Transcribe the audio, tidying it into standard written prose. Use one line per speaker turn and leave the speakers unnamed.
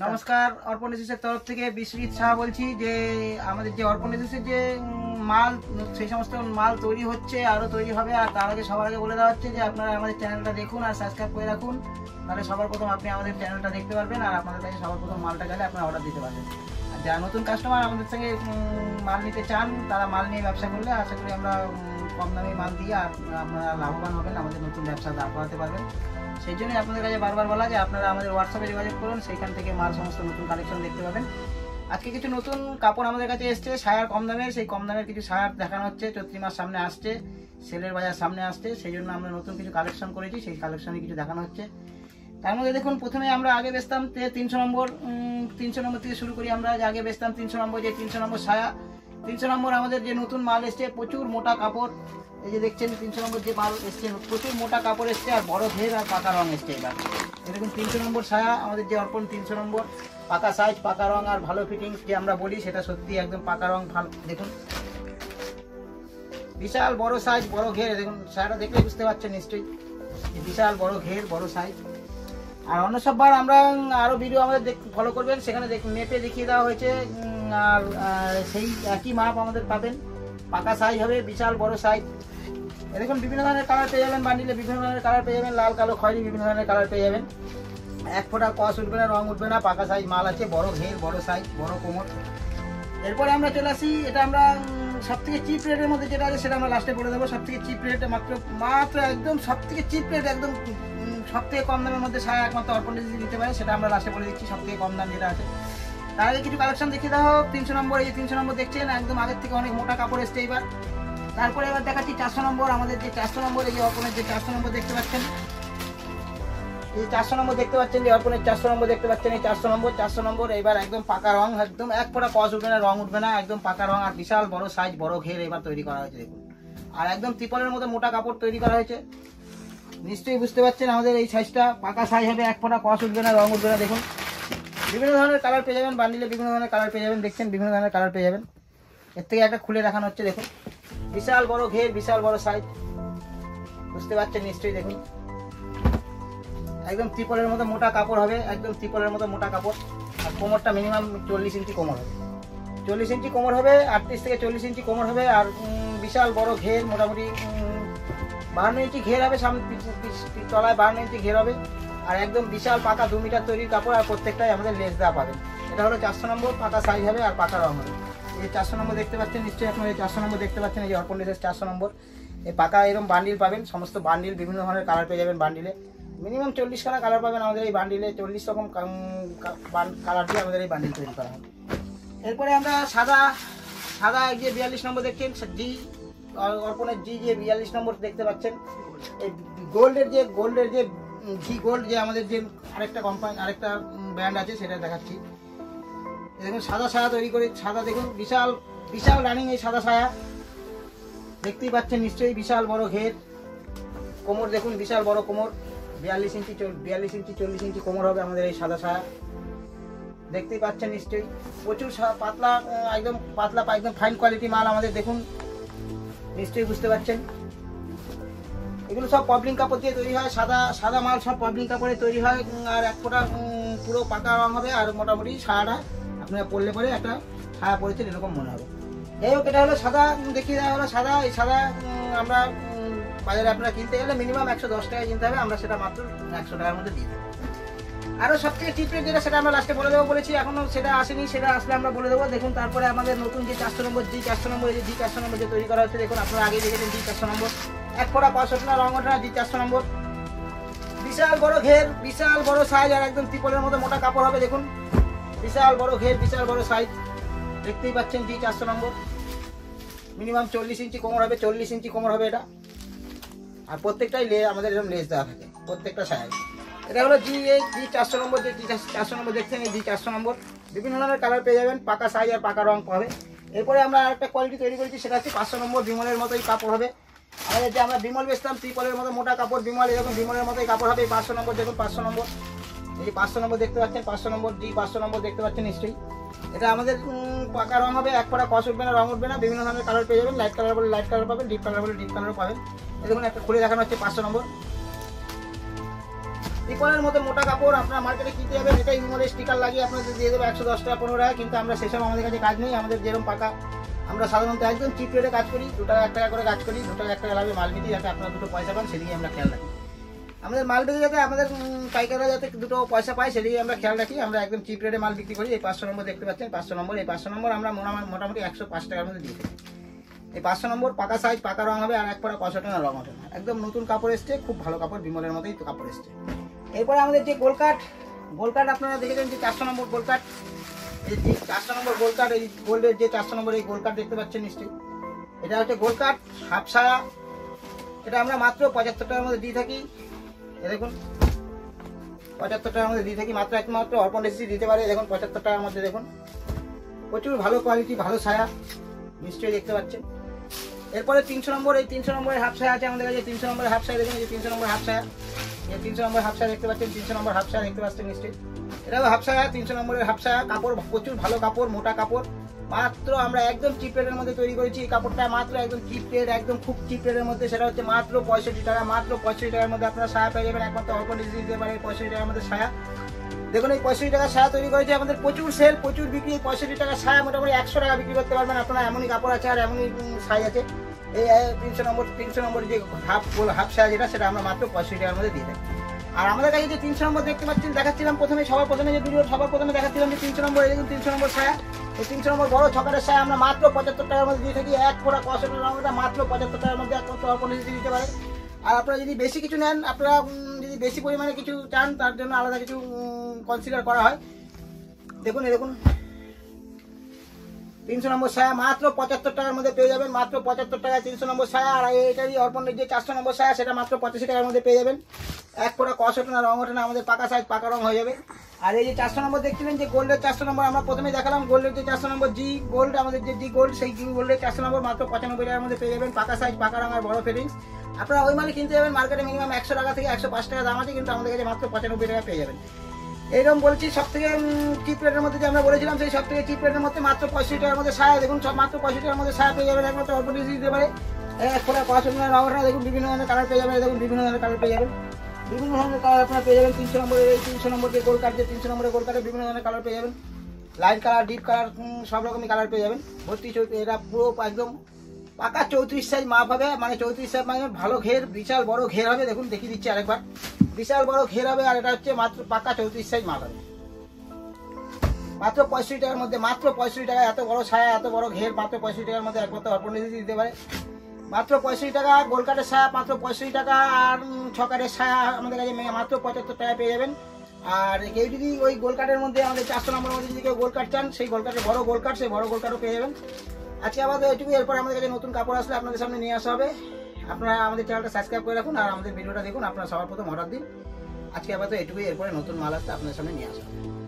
নমস্কার, অর্পণ এসেসের তরফ থেকে বিশ্বজিৎ সাহা বলছি। যে আমাদের যে অর্পণ এসেসের যে মাল, সেই সমস্ত মাল তৈরি হচ্ছে, আরও তৈরি হবে। আর তার আগে সবার আগে বলে দেওয়া হচ্ছে যে আপনারা আমাদের চ্যানেলটা দেখুন আর সাবস্ক্রাইব করে রাখুন। তাহলে সবার প্রথম আপনি আমাদের চ্যানেলটা দেখতে পারবেন আর আপনাদের কাছে সবার প্রথম মালটা গেলে আপনারা অর্ডার দিতে পারবেন। আর যারা নতুন কাস্টমার আমাদের সঙ্গে মাল নিতে চান, তারা মাল নিয়ে ব্যবসা করলে আশা করি আমরা কম দামে মাল দিয়ে আর আপনারা লাভবান হবেন, আমাদের নতুন ব্যবসা দাঁড় করাতে পারবেন। সেই জন্যই আপনাদের কাছে বারবার বলা যে আপনারা আমাদের হোয়াটসঅ্যাপে যোগাযোগ করুন, সেইখান থেকে মাল সমস্ত নতুন কালেকশন দেখতে পাবেন। আজকে কিছু নতুন কাপড় আমাদের কাছে এসছে, সায়ার কম দামের। সেই কম দামের কিছু সায়ার দেখানো হচ্ছে। চৈত্রী মাস সামনে আসছে, সেলের বাজার সামনে আসছে, সেই জন্য আমরা নতুন কিছু কালেকশন করেছি, সেই কালেকশনে কিছু দেখানো হচ্ছে। তার মধ্যে দেখুন, প্রথমে আমরা আগে বেচতাম 300 নম্বর থেকে শুরু করি। আমরা আগে বেচতাম 300 নম্বর, যে 300 নম্বর সায়া। 300 নম্বর আমাদের যে নতুন মাল এসছে, প্রচুর মোটা কাপড়। এই যে দেখছেন 300 নম্বর যে মাল এসছে, প্রচুর মোটা কাপড় এসছে আর বড় ঘের আর পাকা রং এসছে। এবার এরকম 300 নম্বর সায়া আমাদের যে অর্পণ 300 নম্বর, পাকা সাইজ, পাকা রং আর ভালো ফিটিংস যে আমরা বলি, সেটা সত্যি একদম পাকা রং। দেখুন বিশাল বড় সাইজ, বড় ঘের। দেখুন সায়াটা দেখলে বুঝতে পারছেন নিশ্চয়ই, বিশাল বড় ঘের, বড় সাইজ। আর অন্য সববার আমরা আরও ভিডিও আমাদের ফলো করবেন, সেখানে মেপে দেখিয়ে দেওয়া হয়েছে। আর সেই একই মাপ আমাদের পাবেন, পাকা সাইজ হবে, বিশাল বড় সাইজ। এরকম বিভিন্ন ধরনের কালার পেয়ে যাবেন, বান্ডিলে বিভিন্ন ধরনের কালার পেয়ে যাবেন, লাল, কালো, খয়েরি, বিভিন্ন ধরনের কালার পেয়ে যাবেন। এক ফোঁটা কস উঠবে না, রং উঠবে না, পাকা সাইজ মাল আছে, বড় ঘের, বড় সাইজ, বড় কোমর। এরপরে আমরা চলে আসি, এটা আমরা সবথেকে চিপ রেটের মধ্যে যেটা আছে সেটা আমরা লাস্টে বলে দেবো। সবথেকে চিপ রেটে মাত্র একদম সবথেকে চিপ রেট, একদম সবথেকে কম দামের মধ্যে সায়া একমাত্র অর্পণ এসেসে দিতে পারে, সেটা আমরা লাস্টে বলে দিচ্ছি। সবথেকে কম দাম যেটা আছে, তার আগে কিছু কালেকশন দেখিয়ে দেওয়া হোক। 300 নম্বর, এই যে 300 নম্বর দেখছেন, একদম আগের থেকে অনেক মোটা কাপড় এসছে এবার। তারপরে এবার দেখাচ্ছি 400 নম্বর, আমাদের যে 400 নম্বর, এই যে অর্পণের যে 400 নম্বর দেখতে পাচ্ছেন, এই 400 নম্বর দেখতে পাচ্ছেন, যে অর্পণের 400 নম্বর দেখতে পাচ্ছেন, এই 400 নম্বর এবার একদম পাকা রং, একদম এক ফোঁটা কস উঠবে না, রং উঠবে না, একদম পাকা রং আর বিশাল বড় সাইজ, বড় ঘের এবার তৈরি করা হয়েছে। দেখুন, আর একদম ত্রিপলের মতো মোটা কাপড় তৈরি করা হয়েছে। নিশ্চয়ই বুঝতে পারছেন আমাদের এই সাইজটা পাকা সাইজ হবে, এক ফোঁটা কস উঠবে না, রং উঠবে না। দেখুন বিভিন্ন ধরনের কালার পেয়ে যাবেন, বান্ডিলে বিভিন্ন ধরনের কালার পেয়ে যাবেন। দেখছেন বিভিন্ন ধরনের কালার পেয়ে যাবেন। এর থেকে একটা খুলে দেখানো হচ্ছে। দেখুন বিশাল বড় ঘের, বিশাল বড় সাইজ, বুঝতে পারছেন নিশ্চয়ই। দেখুন একদম ত্রিপলের মতো মোটা কাপড় হবে, একদম ত্রিপলের মতো মোটা কাপড়। আর কোমরটা মিনিমাম 40 ইঞ্চি কোমর হবে, 40 ইঞ্চি কোমর হবে, 38 থেকে 40 ইঞ্চি কোমর হবে। আর বিশাল বড় ঘের, মোটামুটি 52 ইঞ্চি ঘের হবে, সামনে তলায় 52 ইঞ্চি ঘের হবে। আর একদম বিশাল পাকা 2 মিটার তৈরির কাপড়, আর প্রত্যেকটাই আমাদের লেস দেওয়া পাবেন। এটা হলো 400 নম্বর, পাকা সাইজ হবে আর পাকা রং হবে। এই 400 নম্বর দেখতে পাচ্ছেন নিশ্চয়ই, আপনারা এই 400 নম্বর দেখতে পাচ্ছেন, এই যে অর্পণ এসেসে 400 নম্বর। এই পাকা এরকম বান্ডিল পাবেন, সমস্ত বান্ডিল বিভিন্ন ধরনের কালার পেয়ে যাবেন। বান্ডিলে মিনিমাম 40 খানা কালার পাবেন আমাদের এই বান্ডিলে, 40 রকম কালার দিয়ে আমাদের এই বান্ডিল তৈরি করা হয়। এরপরে আমরা সাদা যে 42 নম্বর দেখছেন, জি অর্পণের জি যে 42 নম্বর দেখতে পাচ্ছেন। এই গোল্ডের যে জি গোল্ড, যে আমাদের যে আরেকটা কোম্পানি, আরেকটা ব্র্যান্ড আছে, সেটা দেখাচ্ছি। দেখুন সাদা সায়া তৈরি করে, সাদা দেখুন বিশাল রানিং এই সাদা সায়া দেখতেই পাচ্ছেন নিশ্চয়ই। বিশাল বড় ঘের, কোমর দেখুন বিশাল বড় কোমর, 42 ইঞ্চি 40 ইঞ্চি কোমর হবে আমাদের এই সাদা সায়া, দেখতেই পাচ্ছেন নিশ্চয়ই। প্রচুর পাতলা, একদম পাতলা, একদম ফাইন কোয়ালিটি মাল আমাদের। দেখুন নিশ্চয়ই বুঝতে পারছেন। এগুলো সব পবলিং কাপড় দিয়ে তৈরি হয়, সাদা মাল সব পবলিং কাপড়ে তৈরি হয়। আর এক ফোঁটা পুরো পাকা রং হবে। আর মোটামুটি সায়াটা আপনারা পরলে পরে একটা সায়া পরেছেন এরকম মনে হবে। যাই হোক, এটা হলো সাদা, দেখিয়ে দেওয়া হলো সাদা। এই সাদা আমরা বাজারে আপনারা কিনতে গেলে মিনিমাম 110 টাকায় কিনতে হবে, আমরা সেটা মাত্র 100 টাকার মধ্যে দিই। আরও সবথেকে চিপ রেট যেটা, সেটা আমরা লাস্টে বলে দেবো বলেছি, এখনও সেটা আসেনি, সেটা আসলে আমরা বলে দেবো। দেখুন তারপরে আমাদের নতুন যে 400 নম্বর, জি 400 নম্বর, এই যে জি 400 নম্বর যে তৈরি করা হচ্ছে, দেখুন আপনারা আগে দেখেছেন জি 400 নম্বর, এক ফোঁটা কস ওঠে না, রং ওঠে না, জি 400 নম্বর। বিশাল বড় ঘের, বিশাল বড় সাইজ, আর একদম ত্রিপলের মতো মোটা কাপড় হবে। দেখুন বিশাল বড় ঘের, বিশাল বড় সাইজ, দেখতেই পাচ্ছেন জি 400 নম্বর। মিনিমাম 40 ইঞ্চি কোমর হবে, 40 ইঞ্চি কোমর হবে এটা। আর প্রত্যেকটাই আমাদের এরকম লেস দেওয়া থাকে প্রত্যেকটা সাইজ। এটা হলো জি 400 নম্বর, যে জি 400 নম্বর দেখছেন, এই জি 400 নম্বর। বিভিন্ন ধরনের কালার পেয়ে যাবেন, পাকা সাইজ আর পাকা রং পাবে। এরপরে আমরা আরেকটা কোয়ালিটি তৈরি করেছি, সেটা হচ্ছে 500 নম্বর, বিমলের মতোই কাপড় হবে আমাদের। যে আমরা বিমল বেচতাম, ত্রিপলের মতো মোটা কাপড়, বিমল এরকম বিমলের মতোই কাপড় হবে। 500 নম্বর দেখুন, 500 নম্বর, এই যে 500 নম্বর দেখতে পাচ্ছেন, 500 নম্বর জি 500 নম্বর দেখতে পাচ্ছেন নিশ্চয়ই। এটা আমাদের পাকা রং হবে, এক ফোঁটা কস উঠবে না, রং উঠবে না। বিভিন্ন ধরনের কালার পেয়ে যাবেন, লাইট কালার বলে লাইট কালার পাবেন, ডিপ কালার বলে ডিপ কালারও পাবেন। দেখুন একটা খুলে দেখানো হচ্ছে 500 নম্বর। ত্রিপলের মতো মোটা কাপড় আপনার মার্কেটে কিনতে যাবেন, এটাই বিমলের স্টিকার লাগিয়ে আপনাদের দিয়ে দেবে 110 টাকা 15 টাকা। কিন্তু আমরা সেসব আমাদের কাছে কাজ নেই। আমাদের যেরকম পাকা, আমরা সাধারণত একদম চিপ রেটে কাজ করি, 2 টাকা 1 টাকা করে কাজ করি, 2 টাকা 1 টাকা লাভে মাল বিক্রি, যাতে আপনারা 2 পয়সা পান সেদিকে আমরা খেয়াল রাখি। আমাদের মাল বিক্রি যাতে আমাদের পাইকাররা যাতে 2 পয়সা পায় সেদিকে আমরা খেয়াল রাখি। আমরা একদম চিপ রেটে মাল বিক্রি করি। এই 500 নম্বর দেখতে পাচ্ছেন, 500 নম্বর, এই 500 নম্বর আমরা মোটামুটি 105 টাকার মধ্যে দিয়ে থাকি। এই 500 নম্বর পাকা সাইজ, পাকা রং হবে, আর 1 পরা 65 টাকা রং হবে। একদম নতুন কাপড় এসছে, খুব ভালো কাপড়, বিমলের মতোই কাপড় এসছে। এরপরে আমাদের যে গোল কাট আপনারা দেখেছেন যে 400 নম্বর গোল কাট, এই যে 400 নম্বর গোল কাট, এই গোল্ডের যে 400 নম্বর এই গোল কাট দেখতে পাচ্ছেন নিশ্চয়ই। এটা হচ্ছে গোল কাট হাফ সায়া, এটা আমরা মাত্র 75 টাকার মধ্যে দিয়ে থাকি। দেখুন 75 টাকার মধ্যে দিয়ে থাকি, মাত্র একমাত্র অর্পণ এসি দিতে পারে। দেখুন 75 টাকার মধ্যে, দেখুন প্রচুর ভালো কোয়ালিটি, ভালো সায়া নিশ্চয়ই দেখতে পাচ্ছেন। এরপরে 300 নম্বর, এই 300 নম্বরের হাফ সায়া আছে আমাদের কাছে। 300 নম্বরের হাফ সায়া দেখুন, এই 300 নম্বর হাফ সায়া, এই 300 নম্বর হাফ সায়া দেখতে পাচ্ছেন। 300 নম্বর হাফ সায়া দেখতে পাচ্ছেন নিশ্চয়ই, এটাও হাফ সায়া। 300 নম্বরের হাফ সায়া, কাপড় প্রচুর ভালো কাপড়, মোটা কাপড়, মাত্র আমরা একদম চিপ রেটের মধ্যে তৈরি করেছি। এই কাপড়টা মাত্র একদম চিপ রেট, একদম খুব চিপ রেটের মধ্যে, সেটা হচ্ছে মাত্র 65 টাকা। মাত্র 65 টাকার মধ্যে আপনারা সায়া পেয়ে যাবেন, একমাত্র অর্পণ এসি দিতে পারে 65 টাকার মধ্যে সায়া। দেখুন এই 65 টাকা সায়া তৈরি করেছে, আমাদের প্রচুর সেল, প্রচুর বিক্রি। 65 টাকা সায়া মোটামুটি 100 টাকা বিক্রি করতে পারবেন আপনারা। এমনই কাপড় আছে আর এমনই সাইজ আছে। এই 300 নম্বর যে হাফ সায়া যেটা, সেটা আমরা মাত্র 65 টাকার মধ্যে দিয়ে থাকি। আর আমাদের কাছে যে 300 নম্বর দেখতে পাচ্ছেন, দেখাচ্ছিলাম সবার প্রথমে যে ভিডিও সবার প্রথমে দেখাচ্ছিলাম যে 300 নম্বর, এই দেখুন 300 নম্বর সায়া। এই 300 নম্বর বড় ছকারের সায়া আমরা মাত্র 75 টাকার মধ্যে দিয়ে থাকি। 1 ফোঁটা 65 রঙটা মাত্র 75 টাকার মধ্যে একমাত্র অর্পণ এসি দিতে পারে। আর আপনারা যদি বেশি কিছু নেন, আপনারা যদি বেশি পরিমাণে কিছু চান, তার জন্য আলাদা কিছু কনসিডার করা হয়। দেখুন এই দেখুন 300 নম্বর সায়া মাত্র 75 টাকার মধ্যে পেয়ে যাবেন, মাত্র 75 টাকায় 300 নম্বর সায়া। আর এটারই অর্পণের যে 400 নম্বর সায়া, সেটা মাত্র 85 টাকার মধ্যে পেয়ে যাবেন। 1 ফোঁটা 65 না রং ওঠে না, আমাদের পাকা সাইজ, পাকা রং হয়ে যাবে। আর এই যে 400 নম্বর দেখছিলেন যে গোল্ডের 400 নম্বর, আমরা প্রথমেই দেখালাম গোল্ডের যে 400 নম্বর জি গোল্ড, আমাদের যে জি গোল্ড, সেই জি গোল্ডের 400 নম্বর মাত্র 95 টাকার মধ্যে পেয়ে যাবেন, পাকা সাইজ, পাকা রং আর বড় ফিটিংস। আপনারা ওই মালে কিনতে যাবেন, মার্কেটে মিনিমাম 100 টাকা থেকে 105 টাকা দাম আছে, কিন্তু আমাদের কাছে মাত্র 95 টাকা পেয়ে যাবেন। এইরকম বলছি সব থেকে চিপ রেটের মধ্যে যে আমরা বলেছিলাম, সেই সব থেকে চিপ রেটের মধ্যে মাত্র 65 টাকার মধ্যে সায়া। দেখুন সব মাত্র 65 টাকার মধ্যে সায়া পেয়ে যাবেন, একমাত্র অর্পণ এসি দিতে পারে। 1 ফোঁটা 65 রঙটা দেখুন, বিভিন্ন ধরনের কালার পেয়ে যাবেন। দেখুন বিভিন্ন ধরনের কালার পেয়ে যাবেন, বিভিন্ন ধরনের কালার আপনারা পেয়ে যাবেন। 300 নম্বরের এই 300 নম্বর যে গোল কাট, যে 300 নম্বরের গোল কাটে বিভিন্ন ধরনের কালার পেয়ে যাবেন, লাইট কালার, ডিপ কালার, সব রকমই কালার পেয়ে যাবেন। ভর্তি এটা পুরো একদম পাকা 34 সাইজ মাপ হবে, মানে 34 সাইজ মানে ভালো ঘের, বিশাল বড় ঘের হবে। দেখুন দেখিয়ে দিচ্ছি আরেকবার, বিশাল বড় ঘের হবে। আর এটা হচ্ছে মাত্র পাকা 34 সাইজ মাপ হবে, মাত্র 65 টাকার মধ্যে। মাত্র 65 টাকা, এত বড় ছায়া, এত বড় ঘের, মাত্র 65 টাকার মধ্যে একমাত্র অর্পণ এসি দিতে পারে। মাত্র 65 টাকা গোল কাটের ছায়া, মাত্র 65 টাকা। আর ছকারের ছায়া আমাদের কাছে মাত্র 75 টাকা পেয়ে যাবেন। আর কেউ যদি ওই গোল কাটের মধ্যে, আমাদের 400 নম্বরের মধ্যে যদি কেউ গোল কাট চান, সেই গোল কাটের বড় গোল কাট, সেই বড় গোল কাটও পেয়ে যাবেন। আজকে আমাদের এটুকু, এরপর আমাদের কাছে নতুন কাপড় আসলে আপনাদের সামনে নিয়ে আসা হবে। আপনারা আমাদের চ্যানেলটা সাবস্ক্রাইব করে রাখুন আর আমাদের ভিডিওটা দেখুন, আপনারা সবার প্রথম অর্ডার দিন। আজকে আপাতত এটুকুই, এরপরে নতুন মাল আসলে আপনাদের সামনে নিয়ে আসা হবে।